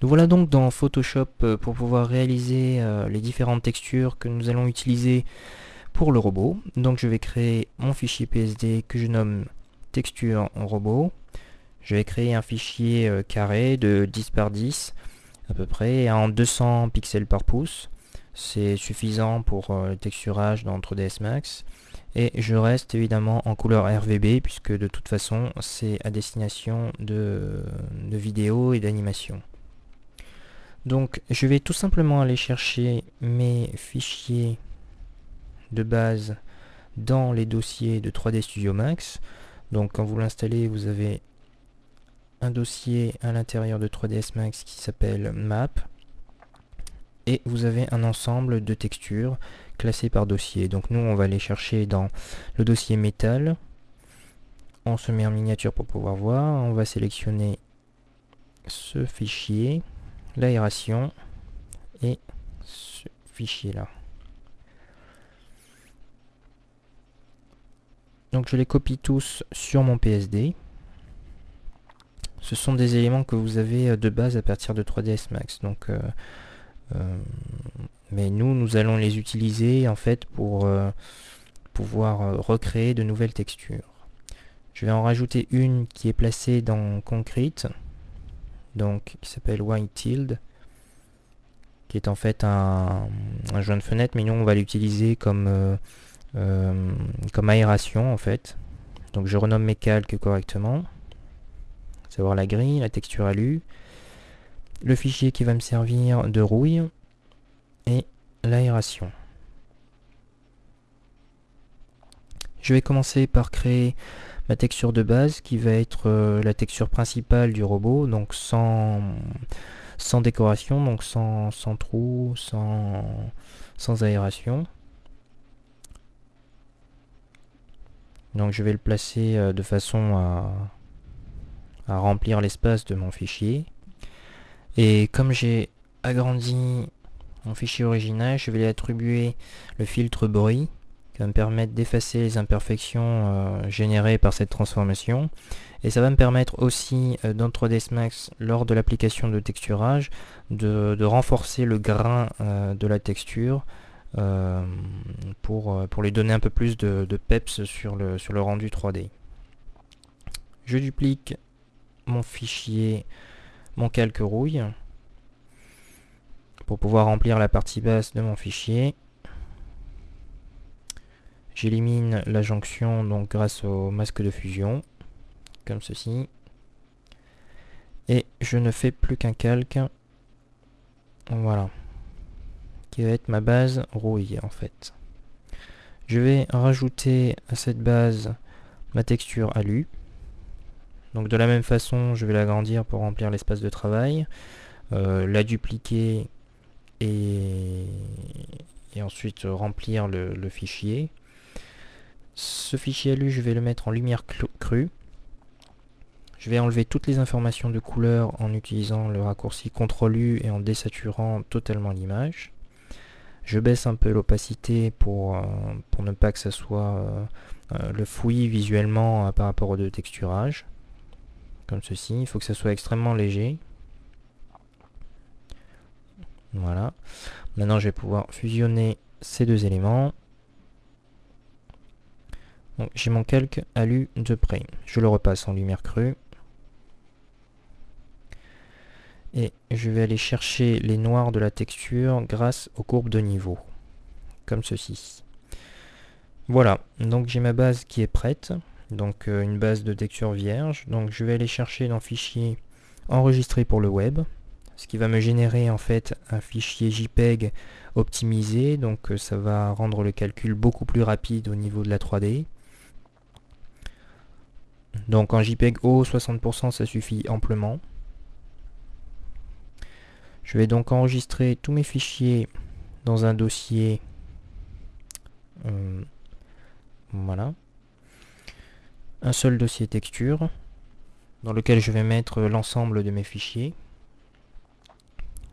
Nous voilà donc dans Photoshop pour pouvoir réaliser les différentes textures que nous allons utiliser pour le robot. Donc je vais créer mon fichier PSD que je nomme texture robot. Je vais créer un fichier carré de 10 par 10 à peu près en 200 pixels par pouce. C'est suffisant pour le texturage dans 3ds Max. Et je reste évidemment en couleur RGB puisque de toute façon c'est à destination de vidéos et d'animation. Donc je vais tout simplement aller chercher mes fichiers de base dans les dossiers de 3D Studio Max. Donc quand vous l'installez, vous avez un dossier à l'intérieur de 3ds Max qui s'appelle Map. Et vous avez un ensemble de textures classées par dossier. Donc nous, on va aller chercher dans le dossier métal. On se met en miniature pour pouvoir voir. On va sélectionner ce fichier, l'aération et ce fichier là. Donc je les copie tous sur mon PSD. Ce sont des éléments que vous avez de base à partir de 3ds Max. Donc mais nous allons les utiliser en fait pour pouvoir recréer de nouvelles textures. Je vais en rajouter une qui est placée dans Concrete, donc qui s'appelle White Tilde, qui est en fait un joint de fenêtre, mais nous on va l'utiliser comme aération en fait. Donc je renomme mes calques correctement, à savoir la grille, la texture alu, le fichier qui va me servir de rouille et l'aération. Je vais commencer par créer ma texture de base qui va être la texture principale du robot, donc sans décoration, donc sans trou, sans aération. Donc je vais le placer de façon à remplir l'espace de mon fichier. Et comme j'ai agrandi mon fichier original, je vais lui attribuer le filtre bruit qui va me permettre d'effacer les imperfections générées par cette transformation. Et ça va me permettre aussi dans 3ds Max, lors de l'application de texturage, de renforcer le grain de la texture pour lui donner un peu plus de peps sur le rendu 3D. Je duplique mon fichier, mon calque rouille, pour pouvoir remplir la partie basse de mon fichier. J'élimine la jonction donc grâce au masque de fusion, comme ceci. Et je ne fais plus qu'un calque. Voilà. Qui va être ma base rouille en fait. Je vais rajouter à cette base ma texture alu. Donc de la même façon, je vais l'agrandir pour remplir l'espace de travail. La dupliquer et ensuite remplir le fichier. Ce fichier alu, je vais le mettre en lumière crue. Je vais enlever toutes les informations de couleur en utilisant le raccourci CTRL-U et en désaturant totalement l'image. Je baisse un peu l'opacité pour ne pas que ça soit le fouillis visuellement par rapport au texturage. Comme ceci, il faut que ça soit extrêmement léger. Voilà. Maintenant, je vais pouvoir fusionner ces deux éléments. Donc, j'ai mon calque alu de près. Je le repasse en lumière crue. Et je vais aller chercher les noirs de la texture grâce aux courbes de niveau. Comme ceci. Voilà. Donc, j'ai ma base qui est prête. Donc, une base de texture vierge. Donc, je vais aller chercher dans Fichier, Enregistrer pour le web. Ce qui va me générer en fait un fichier JPEG optimisé, donc ça va rendre le calcul beaucoup plus rapide au niveau de la 3D. Donc en JPEG haut, 60% ça suffit amplement. Je vais donc enregistrer tous mes fichiers dans un dossier. Voilà. Un seul dossier texture, dans lequel je vais mettre l'ensemble de mes fichiers.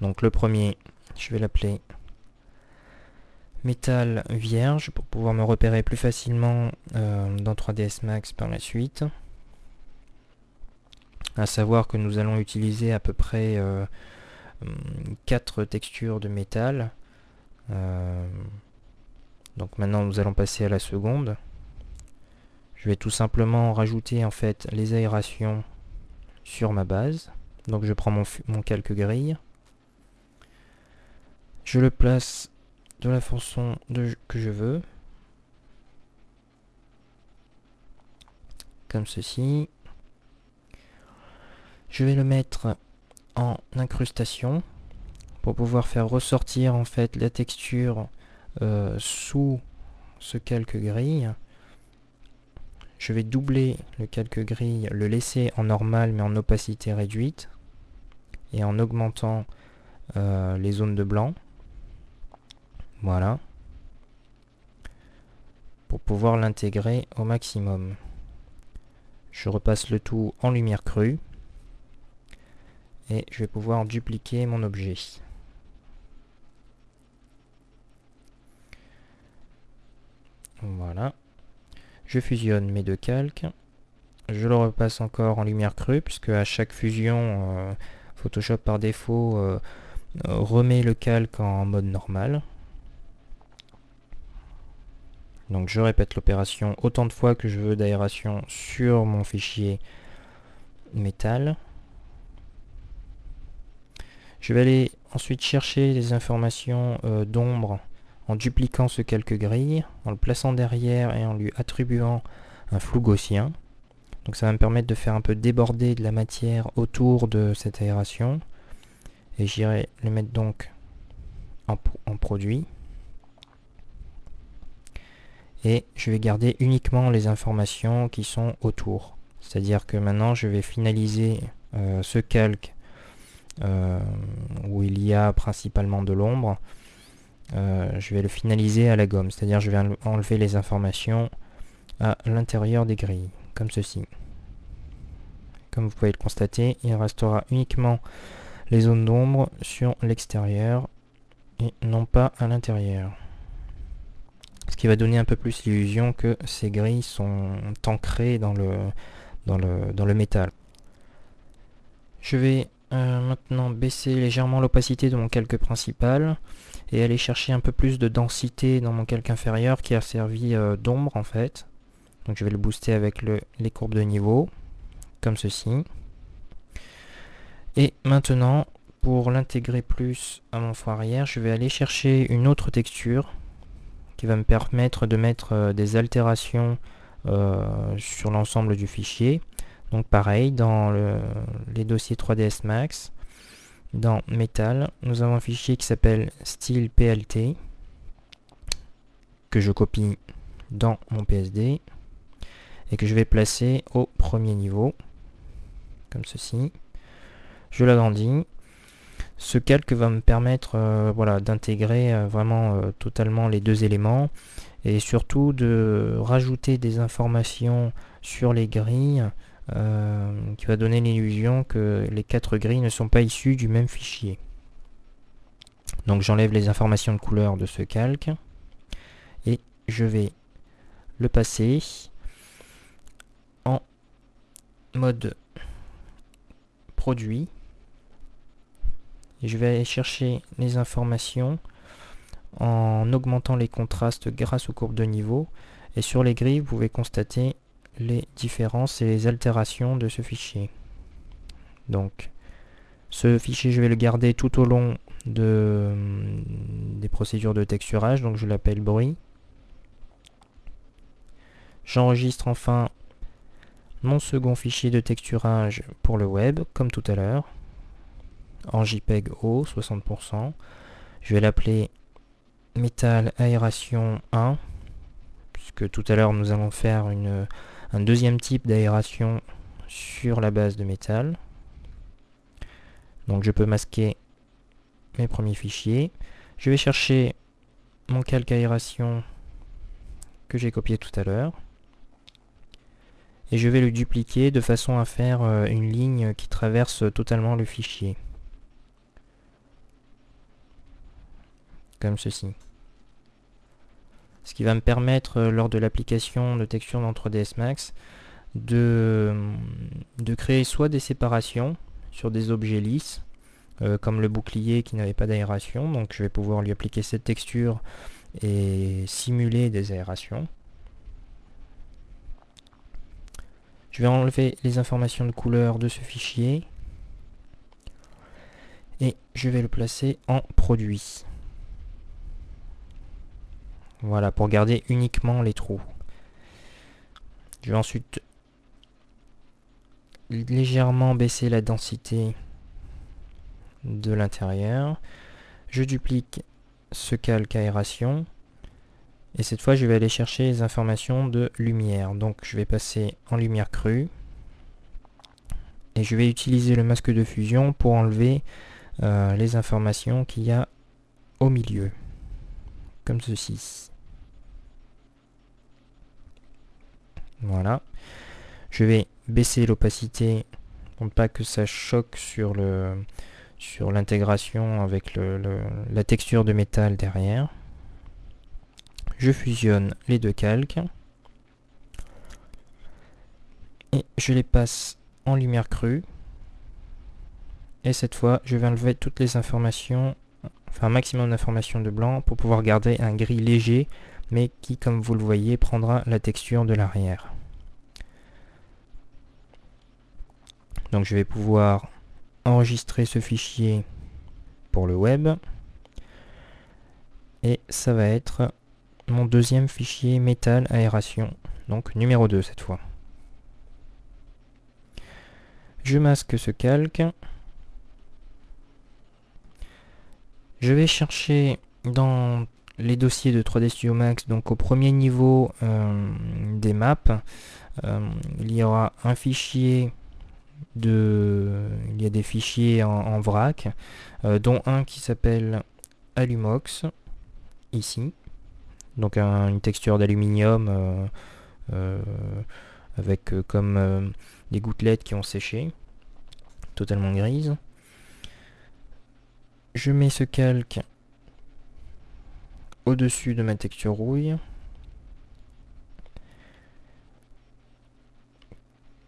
Donc le premier, je vais l'appeler métal vierge pour pouvoir me repérer plus facilement dans 3ds Max par la suite. À savoir que nous allons utiliser à peu près 4 textures de métal. Donc maintenant nous allons passer à la seconde. Je vais tout simplement rajouter en fait les aérations sur ma base. Donc je prends mon calque grille. Je le place de la façon que je veux. Comme ceci. Je vais le mettre en incrustation pour pouvoir faire ressortir en fait la texture sous ce calque grille. Je vais doubler le calque grille, le laisser en normal mais en opacité réduite et en augmentant les zones de blanc. Voilà. Pour pouvoir l'intégrer au maximum. Je repasse le tout en lumière crue et je vais pouvoir dupliquer mon objet. Voilà. Je fusionne mes deux calques. Je le repasse encore en lumière crue puisque à chaque fusion, Photoshop par défaut remet le calque en mode normal. Donc je répète l'opération autant de fois que je veux d'aération sur mon fichier métal. Je vais aller ensuite chercher les informations d'ombre en dupliquant ce calque grille, en le plaçant derrière et en lui attribuant un flou gaussien. Donc ça va me permettre de faire un peu déborder de la matière autour de cette aération. Et j'irai le mettre donc en produit. Et je vais garder uniquement les informations qui sont autour. C'est-à-dire que maintenant je vais finaliser ce calque où il y a principalement de l'ombre. Je vais le finaliser à la gomme, c'est-à-dire je vais enlever les informations à l'intérieur des grilles, comme ceci. Comme vous pouvez le constater, il restera uniquement les zones d'ombre sur l'extérieur et non pas à l'intérieur. Ce qui va donner un peu plus l'illusion que ces grilles sont ancrées dans le métal. Je vais maintenant baisser légèrement l'opacité de mon calque principal et aller chercher un peu plus de densité dans mon calque inférieur qui a servi d'ombre en fait. Donc je vais le booster avec les courbes de niveau, comme ceci. Et maintenant, pour l'intégrer plus à mon fond arrière, je vais aller chercher une autre texture qui va me permettre de mettre des altérations sur l'ensemble du fichier. Donc pareil, dans les dossiers 3ds Max, dans Metal, nous avons un fichier qui s'appelle Style PLT, que je copie dans mon PSD, et que je vais placer au premier niveau, comme ceci. Je l'agrandis. Ce calque va me permettre voilà, d'intégrer vraiment totalement les deux éléments et surtout de rajouter des informations sur les grilles qui va donner l'illusion que les 4 grilles ne sont pas issues du même fichier. Donc j'enlève les informations de couleur de ce calque et je vais le passer en mode produit. Et je vais aller chercher les informations en augmentant les contrastes grâce aux courbes de niveau. Et sur les grilles, vous pouvez constater les différences et les altérations de ce fichier. Donc, ce fichier, je vais le garder tout au long des procédures de texturage. Donc, je l'appelle bruit. J'enregistre enfin mon second fichier de texturage pour le web, comme tout à l'heure, en JPEG haut, 60%. Je vais l'appeler Metal Aération 1, puisque tout à l'heure nous allons faire un deuxième type d'aération sur la base de métal. Donc je peux masquer mes premiers fichiers. Je vais chercher mon calque aération que j'ai copié tout à l'heure. Et je vais le dupliquer de façon à faire une ligne qui traverse totalement le fichier. Comme ceci. Ce qui va me permettre, lors de l'application de texture dans 3ds Max, de créer soit des séparations sur des objets lisses, comme le bouclier qui n'avait pas d'aération. Donc je vais pouvoir lui appliquer cette texture et simuler des aérations. Je vais enlever les informations de couleur de ce fichier et je vais le placer en produit. Voilà, pour garder uniquement les trous. Je vais ensuite légèrement baisser la densité de l'intérieur. Je duplique ce calque aération et cette fois je vais aller chercher les informations de lumière. Donc je vais passer en lumière crue et je vais utiliser le masque de fusion pour enlever les informations qu'il y a au milieu, comme ceci. Voilà. Je vais baisser l'opacité pour pas que ça choque sur l'intégration avec la texture de métal derrière. Je fusionne les deux calques et je les passe en lumière crue. Et cette fois, je vais enlever toutes les informations, enfin un maximum d'informations de blanc pour pouvoir garder un gris léger, mais qui, comme vous le voyez, prendra la texture de l'arrière. Donc je vais pouvoir enregistrer ce fichier pour le web. Et ça va être mon deuxième fichier métal aération, donc numéro 2 cette fois. Je masque ce calque. Je vais chercher dans les dossiers de 3D Studio Max, donc au premier niveau des maps, il y aura un fichier il y a des fichiers en vrac, dont un qui s'appelle Alumox, ici. Donc une texture d'aluminium avec comme des gouttelettes qui ont séché, totalement grises. Je mets ce calque au-dessus de ma texture rouille.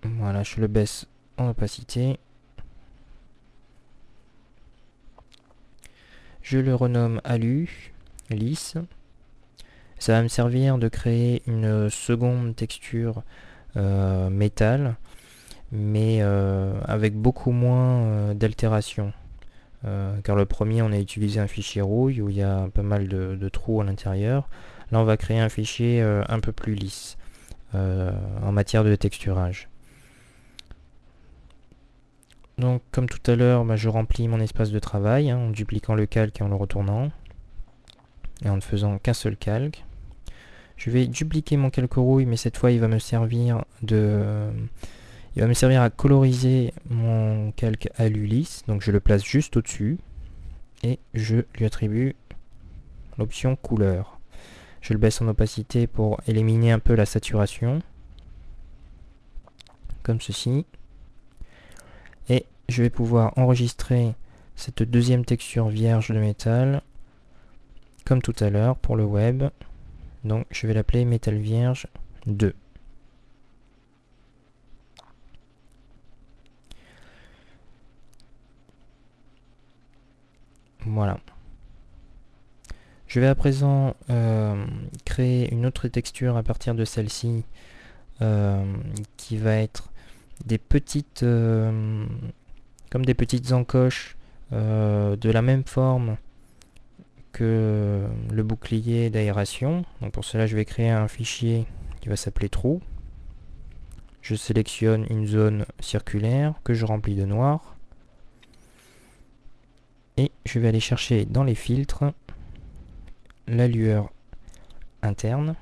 Voilà, je le baisse en opacité. Je le renomme Alu, lisse. Ça va me servir de créer une seconde texture métal, mais avec beaucoup moins d'altération. Car le premier, on a utilisé un fichier rouille où il y a pas mal de trous à l'intérieur. Là, on va créer un fichier un peu plus lisse en matière de texturage. Donc, comme tout à l'heure, je remplis mon espace de travail en dupliquant le calque et en le retournant et en ne faisant qu'un seul calque. Je vais dupliquer mon calque rouille, mais cette fois, il va me servir à coloriser mon calque alu lisse. Donc, je le place juste au-dessus et je lui attribue l'option couleur. Je le baisse en opacité pour éliminer un peu la saturation, comme ceci. Et je vais pouvoir enregistrer cette deuxième texture vierge de métal, comme tout à l'heure pour le web. Donc je vais l'appeler métal vierge 2. Voilà. Je vais à présent créer une autre texture à partir de celle-ci, qui va être des petites comme des petites encoches de la même forme que le bouclier d'aération. Donc pour cela, je vais créer un fichier qui va s'appeler trou. Je sélectionne une zone circulaire que je remplis de noir. Et je vais aller chercher dans les filtres la lueur interne.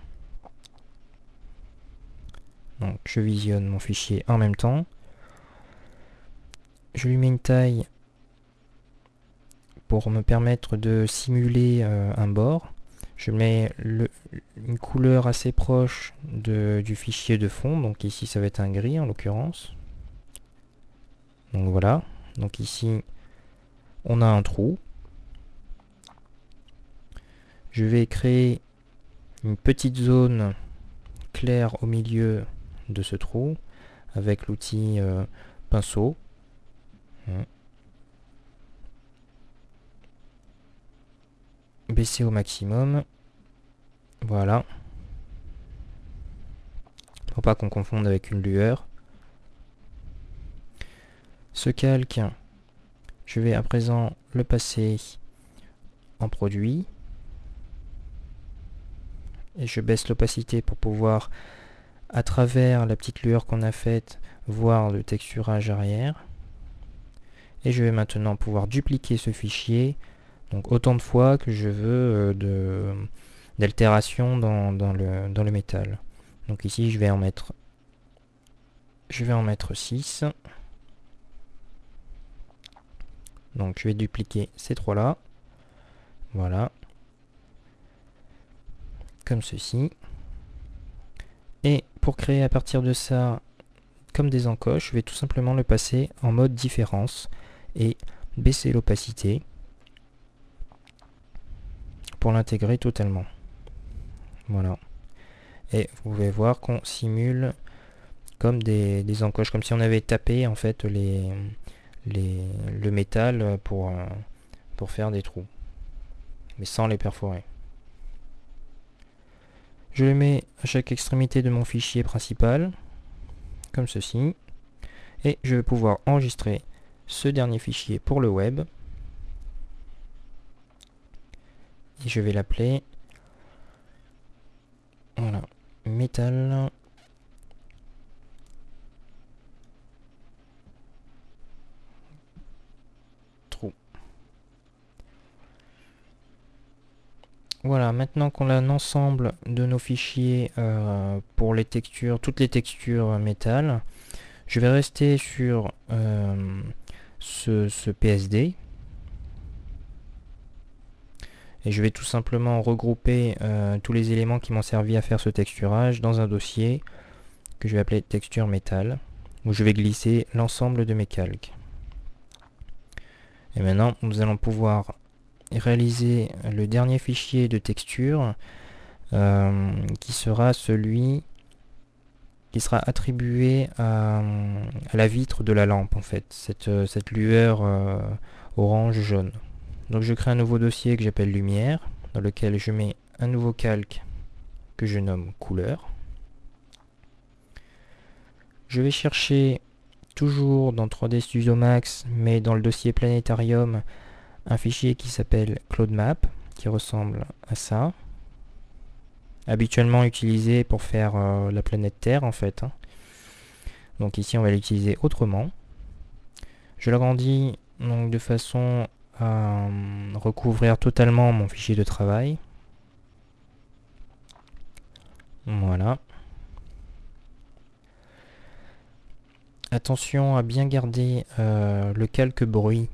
Donc je visionne mon fichier en même temps. Je lui mets une taille pour me permettre de simuler un bord. Je mets une couleur assez proche du fichier de fond. Donc ici ça va être un gris en l'occurrence. Donc voilà. Donc ici on a un trou. Je vais créer une petite zone claire au milieu de ce trou avec l'outil pinceau. baisser au maximum. Voilà. Faut pas qu'on confonde avec une lueur. Ce calque, je vais à présent le passer en produit. Et je baisse l'opacité pour pouvoir, à travers la petite lueur qu'on a faite, voir le texturage arrière. Et je vais maintenant pouvoir dupliquer ce fichier, donc autant de fois que je veux d'altération dans le métal. Donc ici je vais en mettre 6. Donc je vais dupliquer ces trois là. Voilà. Comme ceci. Et pour créer à partir de ça comme des encoches, je vais tout simplement le passer en mode différence et baisser l'opacité pour l'intégrer totalement. Voilà. Et vous pouvez voir qu'on simule comme des encoches, comme si on avait tapé en fait le métal pour faire des trous, mais sans les perforer. Je le mets à chaque extrémité de mon fichier principal, comme ceci, et je vais pouvoir enregistrer ce dernier fichier pour le web, et je vais l'appeler, voilà, métal trou. Voilà, maintenant qu'on a l'ensemble de nos fichiers pour les textures, toutes les textures métal, je vais rester sur ce PSD et je vais tout simplement regrouper tous les éléments qui m'ont servi à faire ce texturage dans un dossier que je vais appeler texture métal, où je vais glisser l'ensemble de mes calques. Et maintenant nous allons pouvoir réaliser le dernier fichier de texture qui sera celui qui sera attribué à la vitre de la lampe, en fait, cette lueur orange-jaune. Donc je crée un nouveau dossier que j'appelle lumière, dans lequel je mets un nouveau calque que je nomme couleur. Je vais chercher toujours dans 3D Studio Max, mais dans le dossier Planétarium, un fichier qui s'appelle CloudMap, qui ressemble à ça. Habituellement utilisé pour faire la planète Terre en fait. Donc ici on va l'utiliser autrement. Je l'agrandis donc de façon à recouvrir totalement mon fichier de travail. Voilà. Attention à bien garder le calque bruit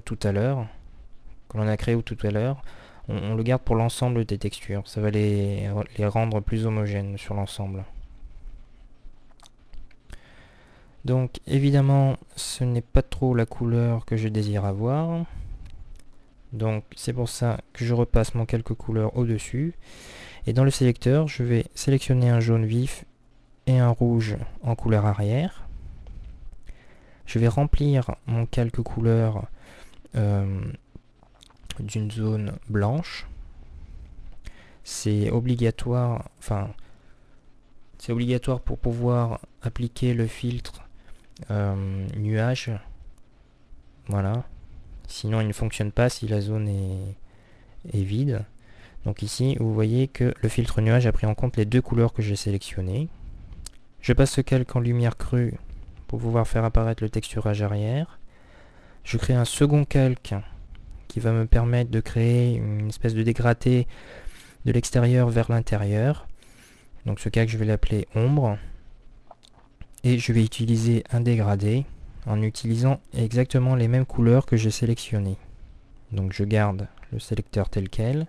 tout à l'heure, que l'on a créé tout à l'heure. On le garde pour l'ensemble des textures. Ça va les rendre plus homogènes sur l'ensemble. Donc évidemment ce n'est pas trop la couleur que je désire avoir. Donc c'est pour ça que je repasse mon calque couleur au-dessus. Et dans le sélecteur, je vais sélectionner un jaune vif et un rouge en couleur arrière. Je vais remplir mon calque couleur d'une zone blanche. C'est obligatoire, c'est obligatoire pour pouvoir appliquer le filtre nuage. Voilà. Sinon il ne fonctionne pas si la zone est vide. Donc ici vous voyez que le filtre nuage a pris en compte les deux couleurs que j'ai sélectionnées. Je passe ce calque en lumière crue pour pouvoir faire apparaître le texturage arrière. Je crée un second calque qui va me permettre de créer une espèce de dégradé de l'extérieur vers l'intérieur. Donc ce calque je vais l'appeler ombre. Et je vais utiliser un dégradé en utilisant exactement les mêmes couleurs que j'ai sélectionnées. Donc je garde le sélecteur tel quel.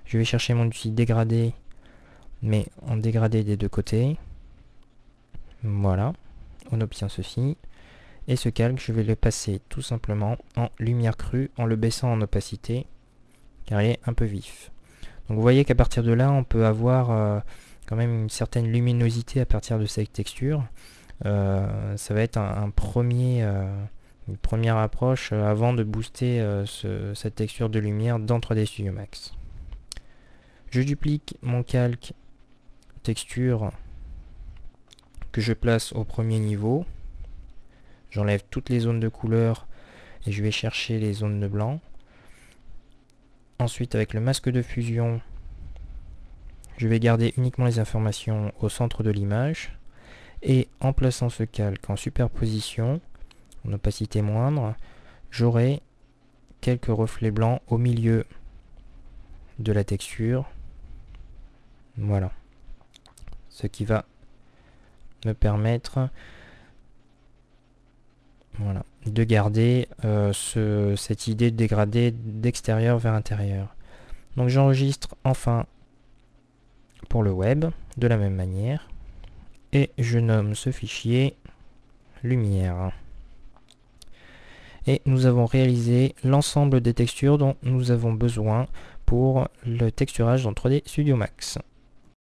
Je vais chercher mon outil dégradé, mais en dégradé des deux côtés. Voilà, on obtient ceci. Et ce calque, je vais le passer tout simplement en lumière crue, en le baissant en opacité, car il est un peu vif. Donc vous voyez qu'à partir de là, on peut avoir quand même une certaine luminosité à partir de cette texture. Ça va être un premier Une première approche avant de booster cette texture de lumière dans 3D Studio Max. Je duplique mon calque texture que je place au premier niveau. J'enlève toutes les zones de couleur et je vais chercher les zones de blanc. Ensuite, avec le masque de fusion, je vais garder uniquement les informations au centre de l'image. Et en plaçant ce calque en superposition, en opacité moindre, j'aurai quelques reflets blancs au milieu de la texture. Voilà. Ce qui va me permettre de garder cette idée de dégrader d'extérieur vers intérieur. Donc j'enregistre enfin pour le web de la même manière et je nomme ce fichier lumière. Et nous avons réalisé l'ensemble des textures dont nous avons besoin pour le texturage dans 3D Studio Max.